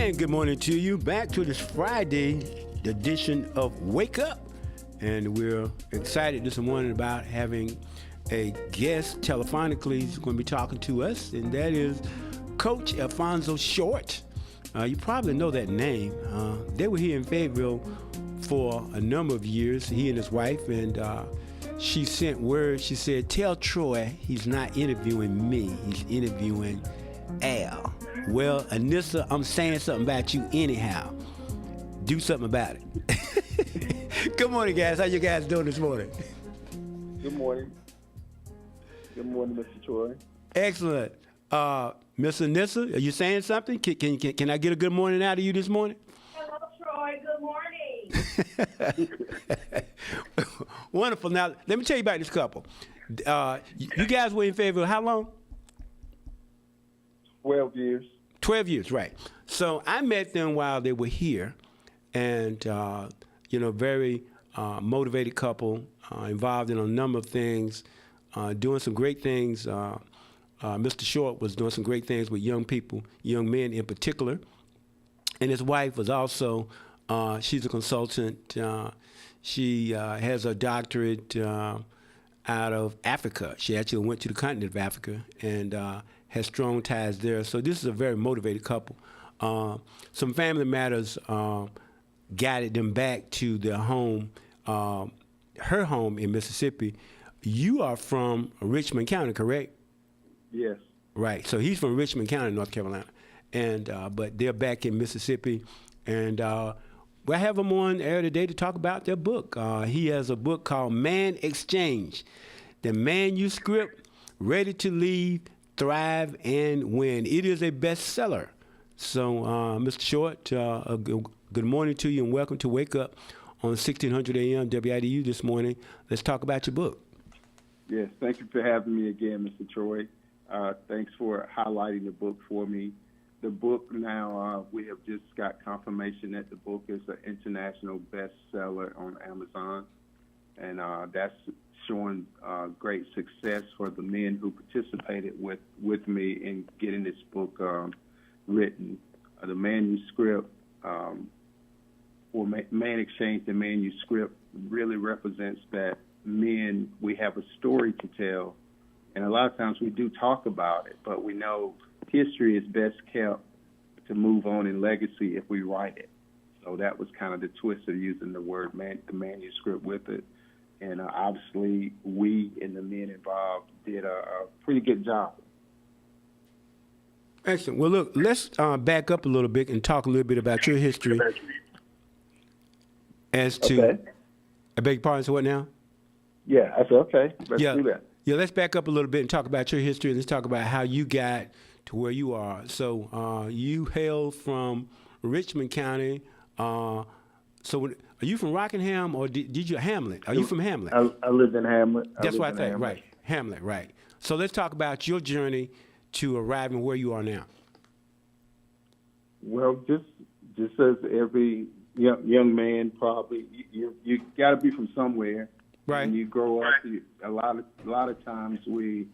And good morning to you. Back to this Friday edition of Wake Up. And we're excited this morning about having a guest telephonically who's going to be talking to us, and that is Coach Alfonso Short. You probably know that name. They were here in Fayetteville for a number of years, he and his wife, and she sent word. She said, tell Troy he's not interviewing me, he's interviewing Al. Well, Anissa, I'm saying something about you anyhow. Do something about it. Good morning, guys. How you guys doing this morning? Good morning. Good morning, Mr. Troy. Excellent. Miss Anissa, are you saying something? Can I get a good morning out of you this morning? Hello, Troy. Good morning. Wonderful. Now, let me tell you about this couple. You guys were in Fayetteville how long? 12 years. 12 years, right. So I met them while they were here, and, very motivated couple, involved in a number of things, doing some great things. Mr. Short was doing some great things with young people, young men in particular. And his wife was also, she's a consultant. She has a doctorate out of Africa. She actually went to the continent of Africa and has strong ties there. So this is a very motivated couple. Some family matters guided them back to their home, her home in Mississippi. You are from Richmond County, correct? Yes. Right. So he's from Richmond County, North Carolina, and but they're back in Mississippi, and we'll have him on air today to talk about their book. He has a book called Man Exchange, the manuscript ready to leave, thrive, and win. It is a bestseller. So, Mr. Short, good morning to you and welcome to Wake Up on 1600 AM WIDU this morning. Let's talk about your book. Yes. Thank you for having me again, Mr. Troy. Thanks for highlighting the book for me. The book now, we have just got confirmation that the book is an international bestseller on Amazon, and that's showing great success for the men who participated with me in getting this book written. The manuscript for Man Exchange, the manuscript really represents that men, we have a story to tell. And a lot of times we do talk about it, but we know history is best kept to move on in legacy if we write it. So that was kind of the twist of using the word the manuscript with it. And obviously we and the men involved did a pretty good job. Excellent. Well, look, let's back up a little bit and talk a little bit about your history as to, Okay. I beg your pardon, so what now? Yeah, I said, okay, let's do that. Yeah, let's back up a little bit and talk about your history, and let's talk about how you got to where you are. So you hail from Richmond County. So are you from Rockingham or did you Hamlet? Are you from Hamlet? I lived in Hamlet. That's what I think, right. Hamlet, right. So let's talk about your journey to arriving where you are now. Well, just as every young man probably, you got to be from somewhere. Right. When you grow up, a lot of times we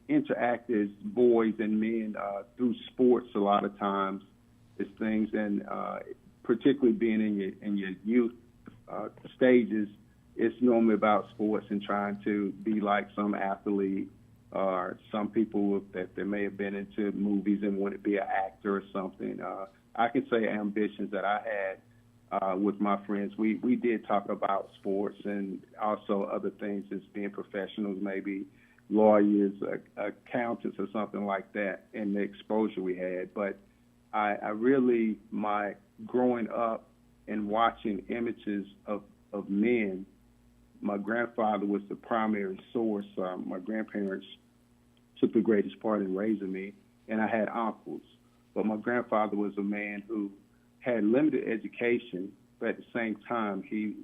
interact as boys and men through sports. A lot of times, it's things, and particularly being in your youth stages, it's normally about sports and trying to be like some athlete or some people that they may have been into movies and want to be an actor or something. I can say ambitions that I had. With my friends, we did talk about sports and also other things as being professionals, maybe lawyers, accountants, or something like that, and the exposure we had. But I really, my growing up and watching images of men, my grandfather was the primary source. My grandparents took the greatest part in raising me, and I had uncles. But my grandfather was a man who had limited education, but at the same time, he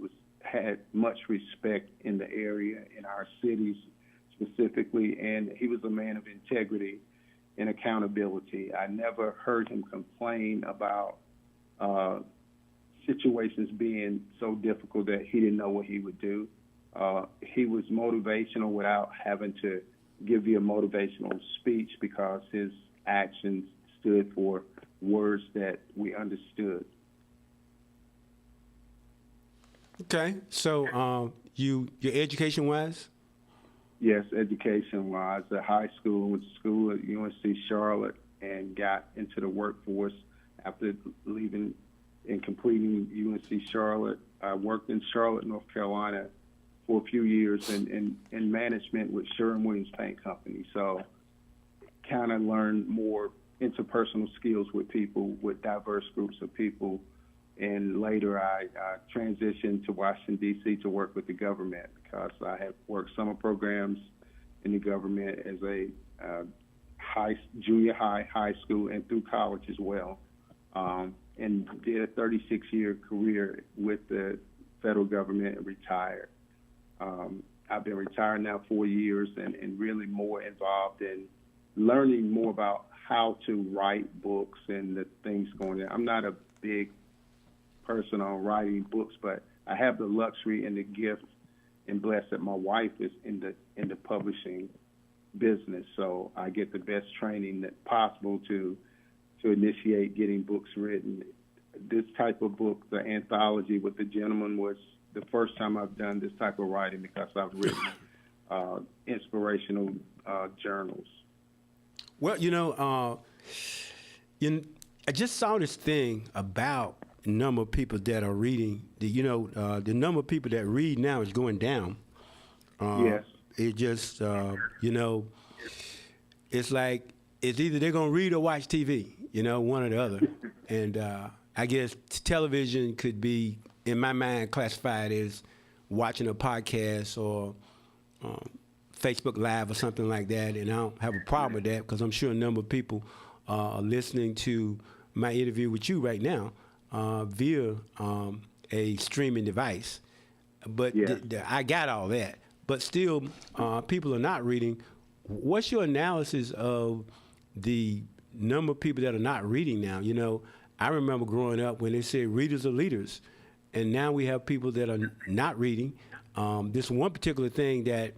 had much respect in the area, in our cities specifically, and he was a man of integrity and accountability. I never heard him complain about situations being so difficult that he didn't know what he would do. He was motivational without having to give you a motivational speech because his actions stood for words that we understood. Okay. So your education wise? Yes, education-wise, at high school, went to school at UNC Charlotte and got into the workforce after leaving and completing UNC Charlotte. I worked in Charlotte, North Carolina for a few years in management with Sherwin-Williams Paint Company. So kind of learned more interpersonal skills with people, with diverse groups of people. And later I transitioned to Washington, D.C. to work with the government because I had worked summer programs in the government as a junior high, high school, and through college as well. And did a 36-year career with the federal government and retired. I've been retired now 4 years and really more involved in learning more about how to write books and the things going on. I'm not a big person on writing books, but I have the luxury and the gift and blessed that my wife is in the publishing business. So I get the best training that possible to initiate getting books written. This type of book, the anthology with the gentleman, was the first time I've done this type of writing because I've written inspirational journals. Well, I just saw this thing about the number of people that are reading. The number of people that read now is going down. Yes. It just, it's like it's either they're going to read or watch TV, one or the other. And I guess television could be, in my mind, classified as watching a podcast or Facebook Live or something like that. And I don't have a problem with that because I'm sure a number of people are listening to my interview with you right now via a streaming device. But Yeah. I got all that. But still, people are not reading. What's your analysis of the number of people that are not reading now? I remember growing up when they said readers are leaders. And now we have people that are not reading. This one particular thing that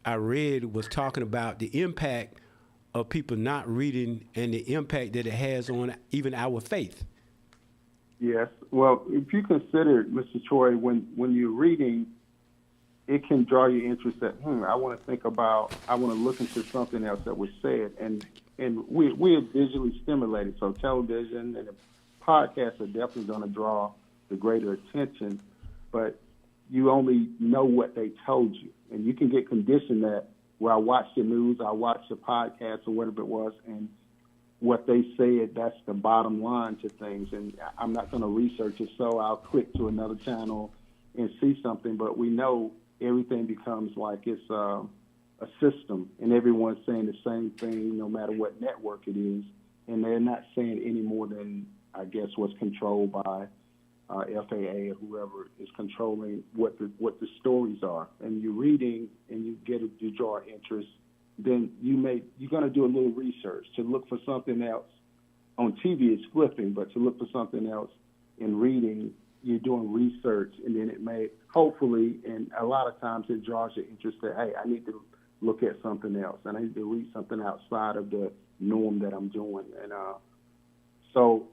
I read was talking about the impact of people not reading and the impact that it has on even our faith. Yes. Well, if you consider, Mr. Troy, when you're reading, it can draw your interest that, I want to look into something else that was said. And we're visually stimulated. So television and podcasts are definitely going to draw the greater attention, but you only know what they told you. And you can get conditioned that, I watched the news, I watched the podcast or whatever it was, and what they said, that's the bottom line to things. And I'm not going to research it, so I'll click to another channel and see something. But we know everything becomes like it's a system, and everyone's saying the same thing no matter what network it is. And they're not saying any more than, I guess, what's controlled by FAA or whoever is controlling what the stories are. And you're reading and you draw interest, then you're going to do a little research to look for something else. On TV, it's flipping, but to look for something else in reading, you're doing research, and then it may, hopefully, and a lot of times it draws your interest that, hey, I need to look at something else, and I need to read something outside of the norm that I'm doing. And so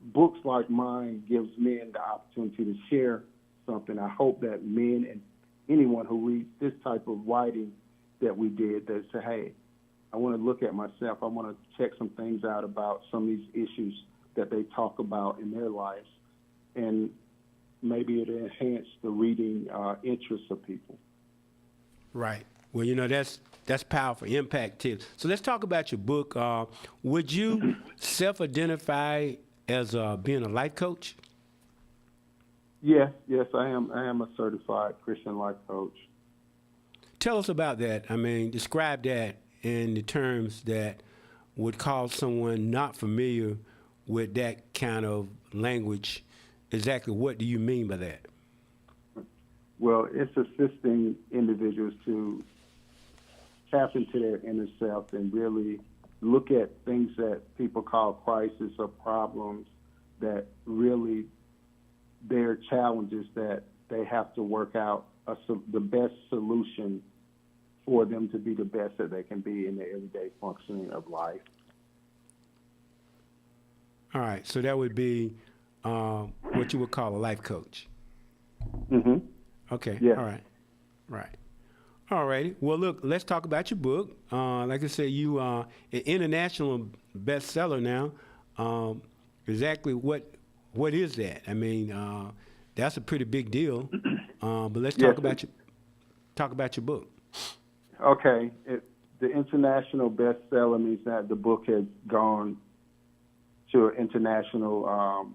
books like mine gives men the opportunity to share something. I hope that men and anyone who reads this type of writing that we did, that say, hey, I want to look at myself. I want to check some things out about some of these issues that they talk about in their lives, and maybe it enhance the reading interests of people. Right. Well, that's powerful impact too. So let's talk about your book. Would you self-identify as being a life coach? Yes, I am. I am a certified Christian life coach. Tell us about that. I mean, describe that in the terms that would cause someone not familiar with that kind of language. Exactly what do you mean by that? Well, it's assisting individuals to tap into their inner self and really look at things that people call crisis or problems, that really they're challenges that they have to work out the best solution for them to be the best that they can be in the everyday functioning of life. All right. So that would be what you would call a life coach. Mm-hmm. Okay. Yes. All right. Right. All righty. Well, look, let's talk about your book. Like I said, you are an international bestseller now. Exactly what is that? I mean, that's a pretty big deal. But let's Yes. talk about your book. Okay. The international bestseller means that the book has gone to international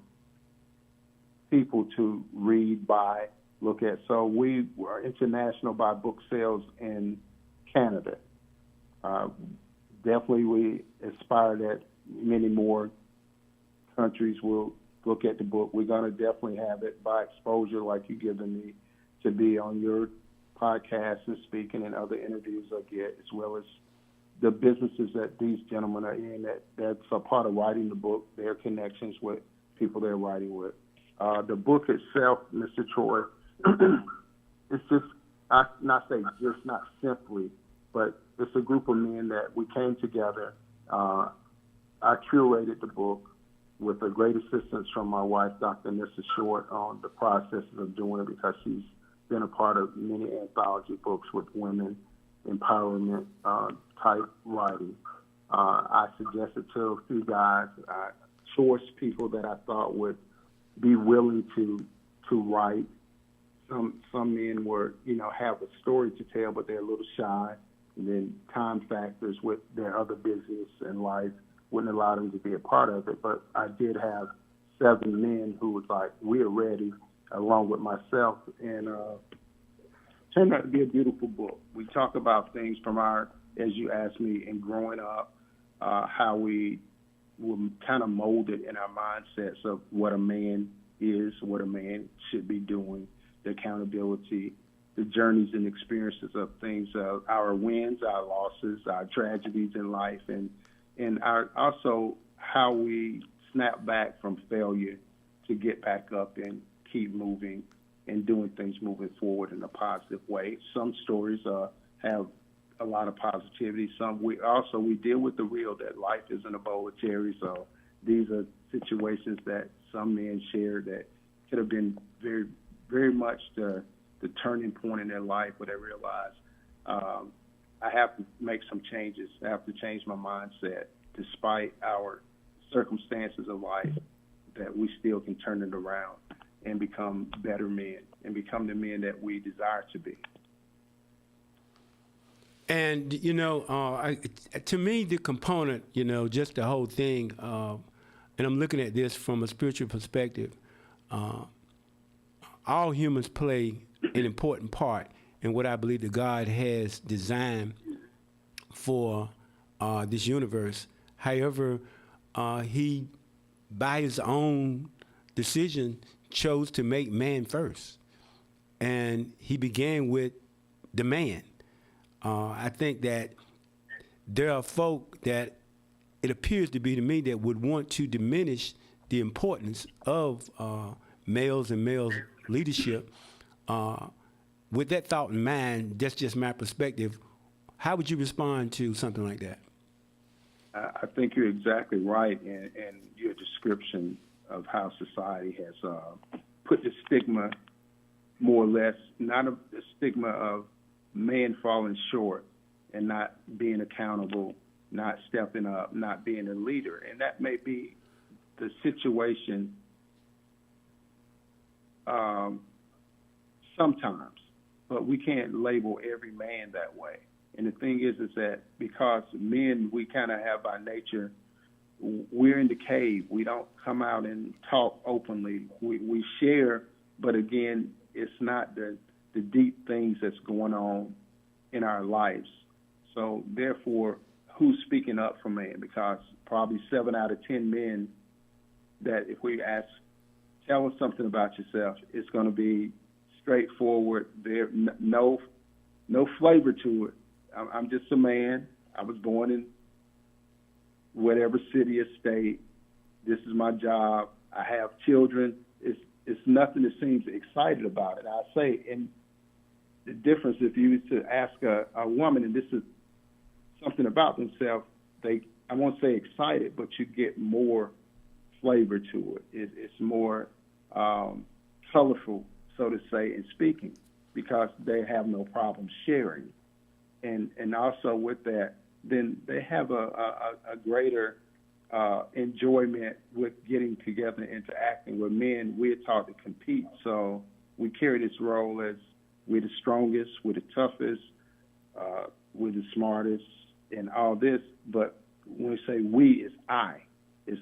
people to read, buy, look at. So we were international by book sales in Canada. Definitely, we aspire that many more countries will look at the book. We're going to definitely have it by exposure, like you're giving me, to be on your podcast and speaking and other interviews I get, as well as the businesses that these gentlemen are in. That's a part of writing the book, their connections with people they're writing with. The book itself, Mr. Troy, it's just, not simply, but it's a group of men that we came together. I curated the book with a great assistance from my wife, Dr. Nissa Short, on the process of doing it, because she's been a part of many anthology books with women empowerment type writing. I suggested to a few guys, I sourced people that I thought would be willing to write. Some men were, have a story to tell, but they're a little shy. And then time factors with their other business and life wouldn't allow them to be a part of it. But I did have 7 men who was like, we're ready, along with myself. And turned out to be a beautiful book. We talk about things from as you asked me, in growing up, how we were kind of molded in our mindsets of what a man is, what a man should be doing, the accountability, the journeys and experiences of things, our wins, our losses, our tragedies in life, and also how we snap back from failure to get back up and keep moving and doing things moving forward in a positive way. Some stories have a lot of positivity. Some we deal with the real, that life isn't a bowl of cherries. So these are situations that some men share that could have been very, very much the turning point in their life where they realize I have to make some changes. I have to change my mindset despite our circumstances of life, that we still can turn it around and become better men and become the men that we desire to be. And, to me, the component, just the whole thing, and I'm looking at this from a spiritual perspective, all humans play an important part in what I believe that God has designed for this universe. However, he, by his own decision, chose to make man first. And he began with the man. I think that there are folk that it appears to be to me that would want to diminish the importance of males and males leadership. With that thought in mind, that's just my perspective. How would you respond to something like that? I think you're exactly right in your description of how society has put the stigma, more or less, not the stigma of man falling short and not being accountable, not stepping up, not being a leader. And that may be the situation sometimes, but we can't label every man that way. And the thing is that because men, we kind of have by nature, we're in the cave. We don't come out and talk openly. We share, but again, it's not the deep things that's going on in our lives. So therefore, who's speaking up for man? Because probably 7 out of 10 men that if we ask, tell us something about yourself, it's going to be straightforward. There, no flavor to it. I'm just a man. I was born in whatever city or state. This is my job. I have children. It's nothing that seems excited about it. I say, and the difference, if you were to ask a woman, and this is something about themselves, I won't say excited, but you get more flavor to it. It's more colorful, so to say, in speaking, because they have no problem sharing. And also with that, then they have a greater enjoyment with getting together and interacting. With men, we're taught to compete, so we carry this role as we're the strongest, we're the toughest, we're the smartest, and all this. But when we say we, it's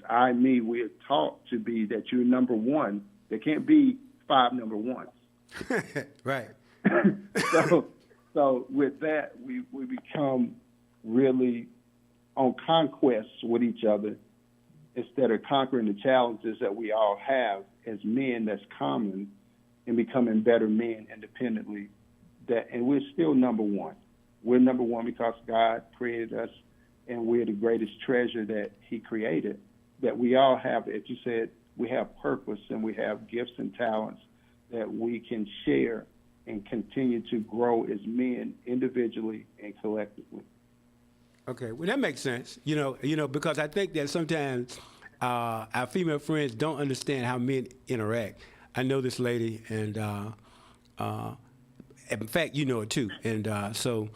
I, me. We're taught to be that you're number one. There can't be 5 number ones. Right. So with that, we become really on conquest with each other instead of conquering the challenges that we all have as men. That's common, and becoming better men independently. And we're still number one. We're number one because God created us, and we're the greatest treasure that He created. That we all have, as you said, we have purpose and we have gifts and talents that we can share and continue to grow as men individually and collectively. Okay, well that makes sense. You know, because I think that sometimes our female friends don't understand how men interact. I know this lady, and in fact, you know it too. And so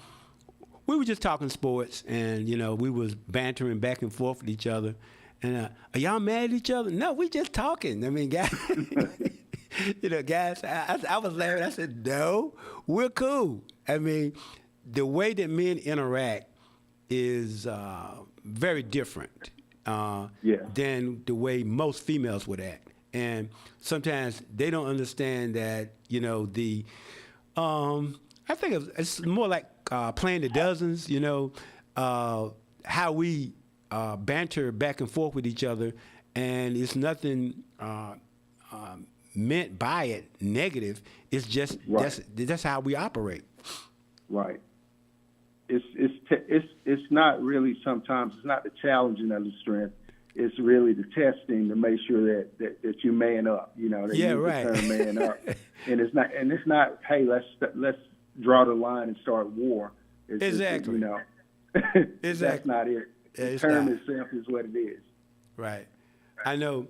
we were just talking sports, and we was bantering back and forth with each other. And are y'all mad at each other? No, we just talking. I mean, guys, guys, I was laughing. I said, no, we're cool. I mean, the way that men interact is very different than the way most females would act. And sometimes they don't understand that, I think it's more like playing the dozens, how we banter back and forth with each other, and it's nothing meant by it negative. It's just that's how we operate. Right. It's not really, sometimes it's not the challenging of the strength. It's really the testing to make sure that you man up. That you turn man up. And it's not hey, let's draw the line and start war. It's exactly. Exactly. That's not it. The term itself is what it is. Right. I know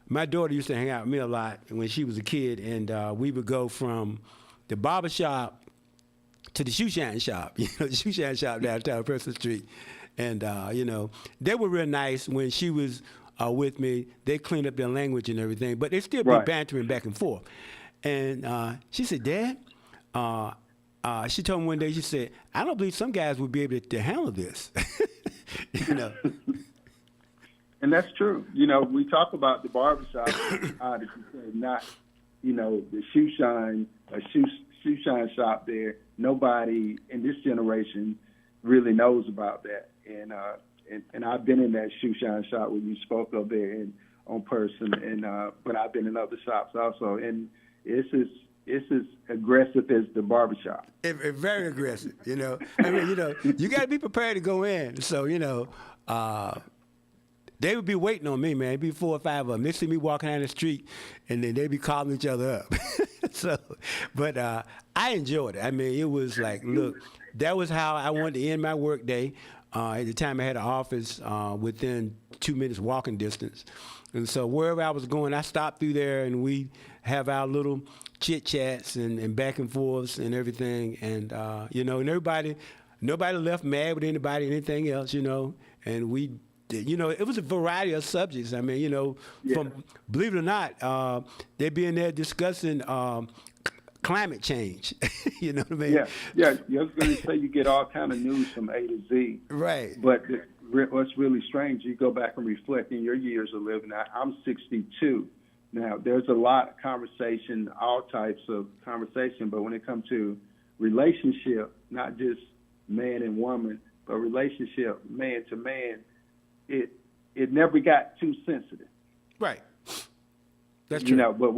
my daughter used to hang out with me a lot when she was a kid, and we would go from the barber shop to the shoe shine shop, the shoe shine shop downtown Preston Street. And, they were real nice when she was with me. They cleaned up their language and everything, but they still be bantering back and forth. And she said, Dad, she told me one day, she said, I don't believe some guys would be able to handle this. And that's true. We talk about the barbershop, not, the shoe shine shop there. Nobody in this generation really knows about that. And I've been in that shoe shine shop where you spoke of there on person, but I've been in other shops also. And it's as aggressive as the barbershop. Very aggressive, I mean, you got to be prepared to go in. So, they would be waiting on me, man. It'd be 4 or 5 of them. They see me walking down the street, and then they'd be calling each other up. But I enjoyed it. I mean, it was like, look, that was how I wanted to end my work day. At the time, I had an office within 2 minutes walking distance. And so wherever I was going, I stopped through there, and we have our little chit-chats and back and forths and everything. And, and nobody left mad with anybody, anything else, and we, it was a variety of subjects. I mean, from, believe it or not, they'd be in there discussing climate change. You know what I mean? Yeah. I was going to say you get all kind of news from A to Z. Right. But what's really strange, you go back and reflect in your years of living. I'm 62. Now, there's a lot of conversation, all types of conversation, but when it comes to relationship, not just man and woman, but relationship man to man, it never got too sensitive. Right. That's true. But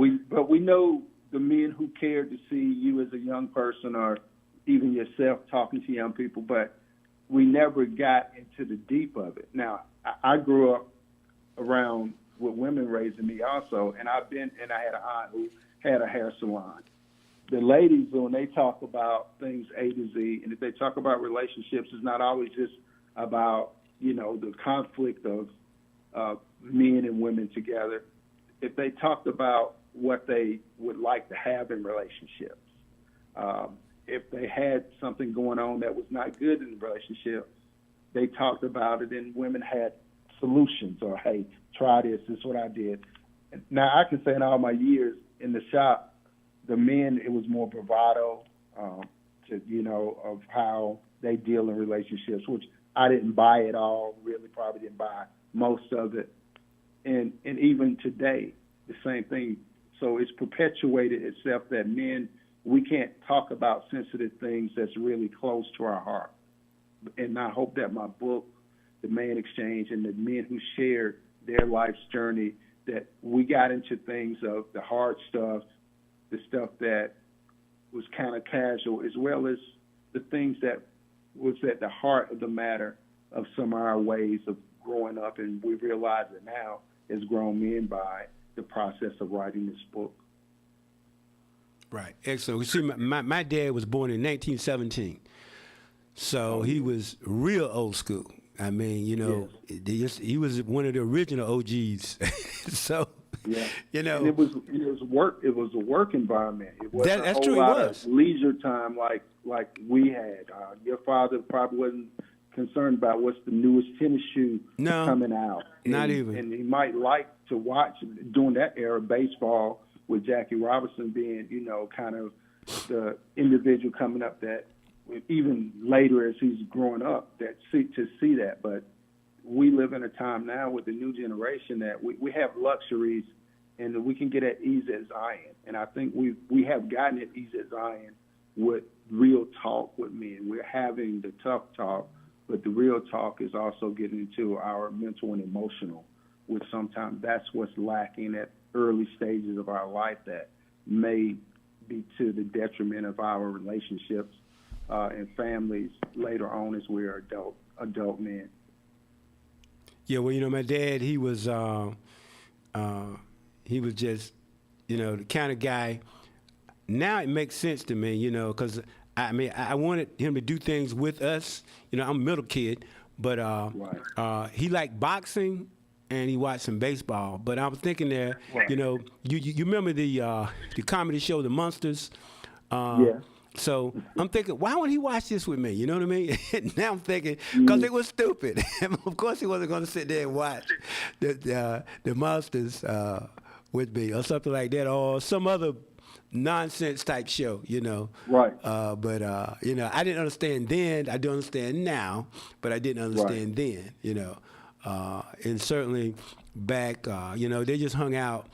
we know the men who cared to see you as a young person, or even yourself talking to young people, but we never got into the deep of it. Now, I grew up around with women raising me also, and I had an aunt who had a hair salon. The ladies, when they talk about things A to Z, and if they talk about relationships, it's not always just about, the conflict of men and women together, if they talked about what they would like to have in relationships, if they had something going on that was not good in the relationship, they talked about it, and women had solutions, or, hey, try this, this is what I did. Now, I can say in all my years in the shop, the men, it was more bravado, of how they deal in relationships, which I didn't buy it all, really probably didn't buy most of it. And even today, the same thing. So it's perpetuated itself that men, we can't talk about sensitive things that's really close to our heart. And I hope that my book, The Man Exchange, and the men who shared their life's journey, that we got into things of the hard stuff, the stuff that was kind of casual, as well as the things that was at the heart of the matter of some of our ways of growing up. And we realize it now as grown men by the process of writing this book. Right. Excellent. We see, my dad was born in 1917, so he was real old school. I mean, he was one of the original OGs. So, yeah, and it was work. It was a work environment. It wasn't that's a whole true. lot It was of leisure time like we had. Your father probably wasn't concerned about what's the newest tennis shoe coming out. Not even. And he might like to watch during that era baseball, with Jackie Robinson being, kind of the individual coming up that even later as he's growing up, to see that. But we live in a time now with the new generation that we have luxuries and we can get at ease at Zion. And I think we have gotten at ease at Zion with real talk with men. We're having the tough talk, but the real talk is also getting into our mental and emotional, which sometimes that's what's lacking at early stages of our life that may be to the detriment of our relationships and families later on as we are adult men. Yeah, well, my dad, he was just, the kind of guy. Now it makes sense to me, because I wanted him to do things with us. I'm a middle kid, but right. He liked boxing and he watched some baseball. But I was thinking there, right. you remember the comedy show, The Munsters? Yeah. So I'm thinking, why wouldn't he watch this with me? You know what I mean? Now I'm thinking, because it was stupid. Of course he wasn't going to sit there and watch the Monsters with me or something like that, or some other nonsense type show, Right. But I didn't understand then. I do understand now, but I didn't understand then, and certainly back, they just hung out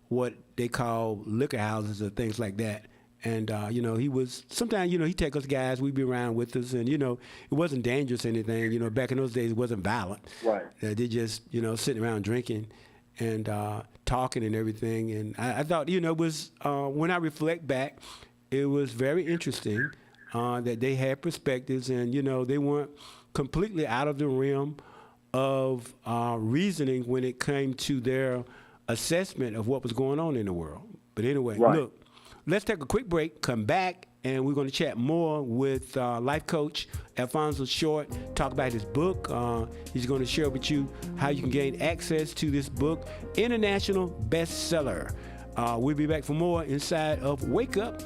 what they call liquor houses or things like that. And, he was, sometimes, he'd take us guys, we'd be around with us, and, it wasn't dangerous or anything. Back in those days, it wasn't violent. Right. They just, sitting around drinking and talking and everything. And I thought, it was, when I reflect back, it was very interesting that they had perspectives and, they weren't completely out of the realm of reasoning when it came to their assessment of what was going on in the world. But anyway, look. Let's take a quick break, come back, and we're going to chat more with life coach Alfonso Short, talk about his book. He's going to share with you how you can gain access to this book, international bestseller. We'll be back for more inside of Wake Up